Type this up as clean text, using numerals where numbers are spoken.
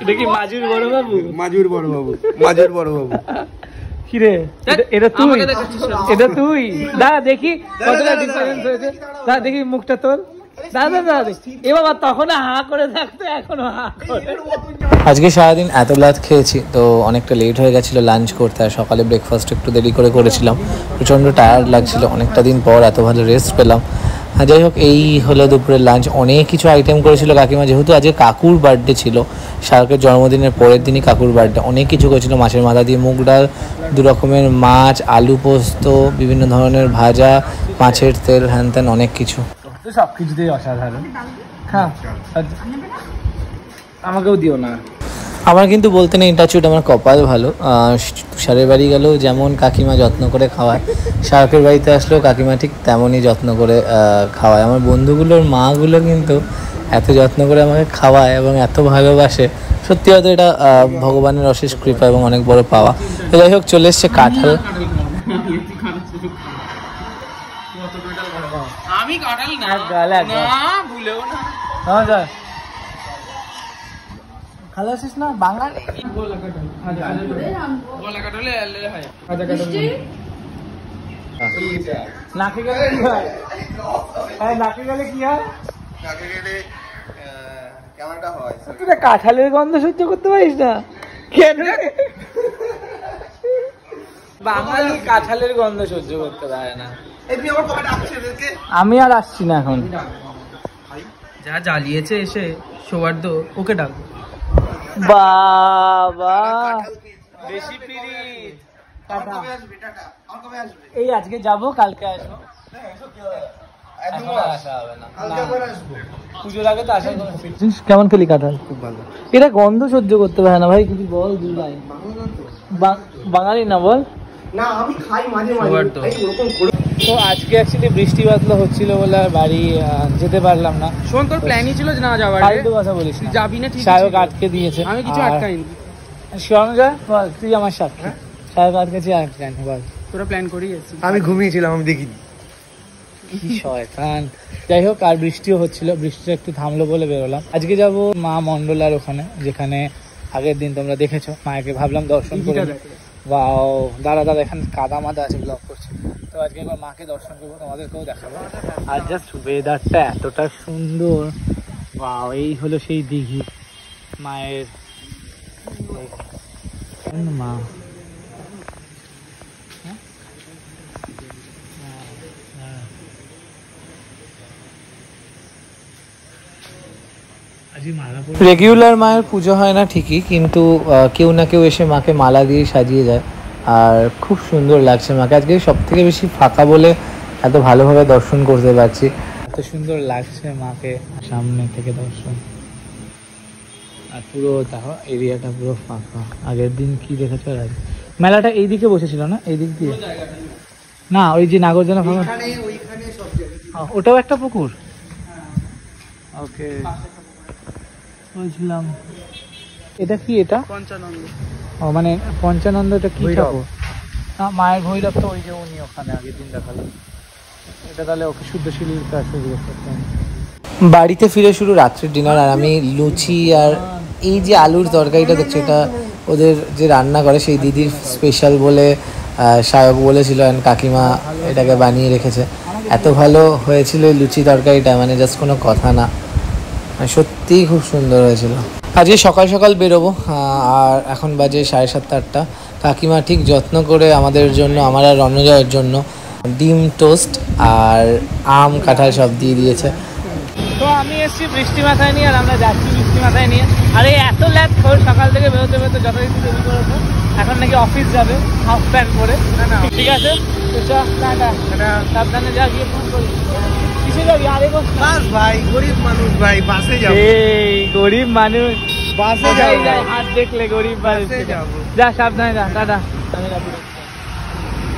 এটা কি মাজুর বড় বাবু? মাজুর বড় বাবু, মাজুর বড় বাবু। কিরে এটা তুই? এটা তুই? দাঁড়া দেখি কতটা ডিফারেন্স হয়েছে। দাঁড়া দেখি মুখটা তোর। দাদা দাদা এ বাবা তখন হা করে থাকতো, এখনো হা করে। আজকে সারাদিন এত লাত খেয়েছি তো অনেকটা লেট হয়ে গেছিলো লাঞ্চ করতে, আর সকালে ব্রেকফাস্ট একটু দেরি করে করেছিলাম। প্রচণ্ড টায়ার্ড লাগছিল, অনেকটা দিন পর এত ভালো রেস্ট পেলাম। যাই হোক, এই হলো দুপুরের লাঞ্চ। অনেক কিছু আইটেম করেছিল কাকিমা, যেহেতু আজকে কাকুর বার্থডে ছিল, শাহরুখের জন্মদিনের পরের দিনই কাকুর বার্থডে। অনেক কিছু করেছিল, মাছের মাথা দিয়ে মুগ ডাল, 2 রকমের মাছ, আলু পোস্ত, বিভিন্ন ধরনের ভাজা, মাছের তেল, হ্যান ত্যান অনেক কিছু। সব কিছুতেই অসাধারণ। হ্যাঁ আমাকেও দিও না। আমার কিন্তু বলতে নেই টাচুট, আমার কপাল ভালো। তুষারের বাড়ি গেলেও যেমন কাকিমা যত্ন করে খাওয়ায়, শাহরুখের বাড়িতে আসলেও কাকিমা ঠিক তেমনই যত্ন করে খাওয়ায়। আমার বন্ধুগুলোর মাগুলো কিন্তু এত যত্ন করে আমাকে খাওয়ায় এবং এত ভালোবাসে, সত্যি হয়তো এটা ভগবানের অশেষ কৃপা এবং অনেক বড় পাওয়া। যাই হোক, চলে এসছে কাঁঠাল। আমি কাঁঠাল না ভুলেও না। ভালো আছিস না? বাঙালি নাকে গেলে কি হয়? নাকে গেলে কি হয়? তুই কাঁঠালের গন্ধ সহ্য করতে পারিস না কেন? বাঙালি কাঁঠালের গন্ধ সহ্য করতে পারে না। আমি আর আসছি না এখন। যা জ্বালিয়েছে এসে সৌহার্দ্য, ওকে ডাক। বাবা বেশি পিরিত। এই আজকে যাবো, কালকে আসবো। পুজোর আগে তো আসা। কেমন খেলি কাঁঠাল? খুব ভালো। এটা গন্ধ সহ্য করতে পারে না ভাই, কিছু বল। বাঙালি না বল না, আমি খাই মাঝে মাঝে। তো আজকে অ্যাকচুয়ালি বৃষ্টি বাদলা হচ্ছিল বলে বাড়ি যেতে পারলাম না। শোন, তোর প্ল্যানই ছিল না যাওয়ার। ফালতু কথা বলিস না, যাবি না। ঠিক শাহরুখ আটকে দিয়েছে, আমি কিছু আটকাইনি। শোন যা, তুই আমার সাথে। শাহরুখ আটকেছি, আটকাইনি বল। তোরা প্ল্যান করেই এসেছিস। আমি ঘুমিয়েছিলাম, আমি দেখিনি। কি শয়তান। যাই হোক, আর বৃষ্টিও হচ্ছিল, বৃষ্টিটা একটু থামলো বলে বেরোলাম। আজকে যাব মা মন্ডলার ওখানে, যেখানে আগের দিন তোমরা দেখেছো মাকে। ভাবলাম দর্শন করে। বাও, দাদা এখানে কাদা মাদা আছে, ব্লক করছে। তো আজকে একবার মাকে দর্শন করবো, তোমাদেরকেও দেখাবো। আর জাস্ট ওয়েদারটা এতটা সুন্দর। বাও, এই হলো সেই দিঘি মায়ের। মা রেগুলার মায়ের পুজো হয় না ঠিকই, কিন্তু কেউ না কেউ এসে মাকে মালা দিয়ে সাজিয়ে যায়, আর খুব সুন্দর লাগছে মাকে। আজকে সব থেকে বেশি ফাঁকা বলে এত ভালোভাবে দর্শন করতে পারছি। এত সুন্দর লাগছে মাকে সামনে থেকে দর্শন। আর পুরো দেখো এরিয়াটা পুরো ফাঁকা। আগের দিন কি দেখেছো? মেলাটা এইদিকে বসেছিল না? এই দিক দিয়ে না, ওই যে নাগরজোনা ফাঁকা, ওটাও একটা পুকুর। ওকে, বলছিলাম এটা কি? এটা পঞ্চানন্দ। ও মানে পঞ্চানন্দ, এটা কি ঠাকুর? না, মায়ের ভৈরব তো ওই যে উনি ওখানে আগের দিন দেখালাম। এটা তাহলে ওকে শুদ্ধ শিলির কাছে। বাড়িতে ফিরে শুরু রাত্রের ডিনার, আর আমি লুচি আর এই যে আলুর তরকারিটা দেখছি, এটা ওদের যে রান্না করে সেই দিদির স্পেশাল বলে শায়ক বলেছিল, অ্যান্ড কাকিমা এটাকে বানিয়ে রেখেছে। এত ভালো হয়েছিল এই লুচি তরকারিটা, মানে জাস্ট কোনো কথা না, সত্যিই খুব সুন্দর হয়েছিল। আজকে সকাল সকাল বেরোবো, আর এখন বাজে 7:30-8টা। কাকিমা ঠিক যত্ন করে আমাদের জন্য, আমার আর রণজয়ের জন্য ডিম টোস্ট আর আম কাঁঠাল সব দিয়ে দিয়েছে। তো আমি এসেছি বৃষ্টি মাথায় নিয়ে, আর আমরা যাচ্ছি বৃষ্টি মাথায় নিয়ে। আর এই এত ল্যাব সকাল থেকে বেরোতে বেরোতে যথারীতি দেরি করেছে। এখন নাকি অফিস যাবে হাফ প্যান্ট পরে। ঠিক আছে, সাবধানে যা, গিয়ে ফোন করি। কিসে যাবি? আরে ভাই, গরিব মানুষ ভাই, বাসে যাবো। এই গরিব মানুষ বাসে যাই, হাত দেখলে গরিব বাসে যাবো। যা, সাবধানে যা, টাটা।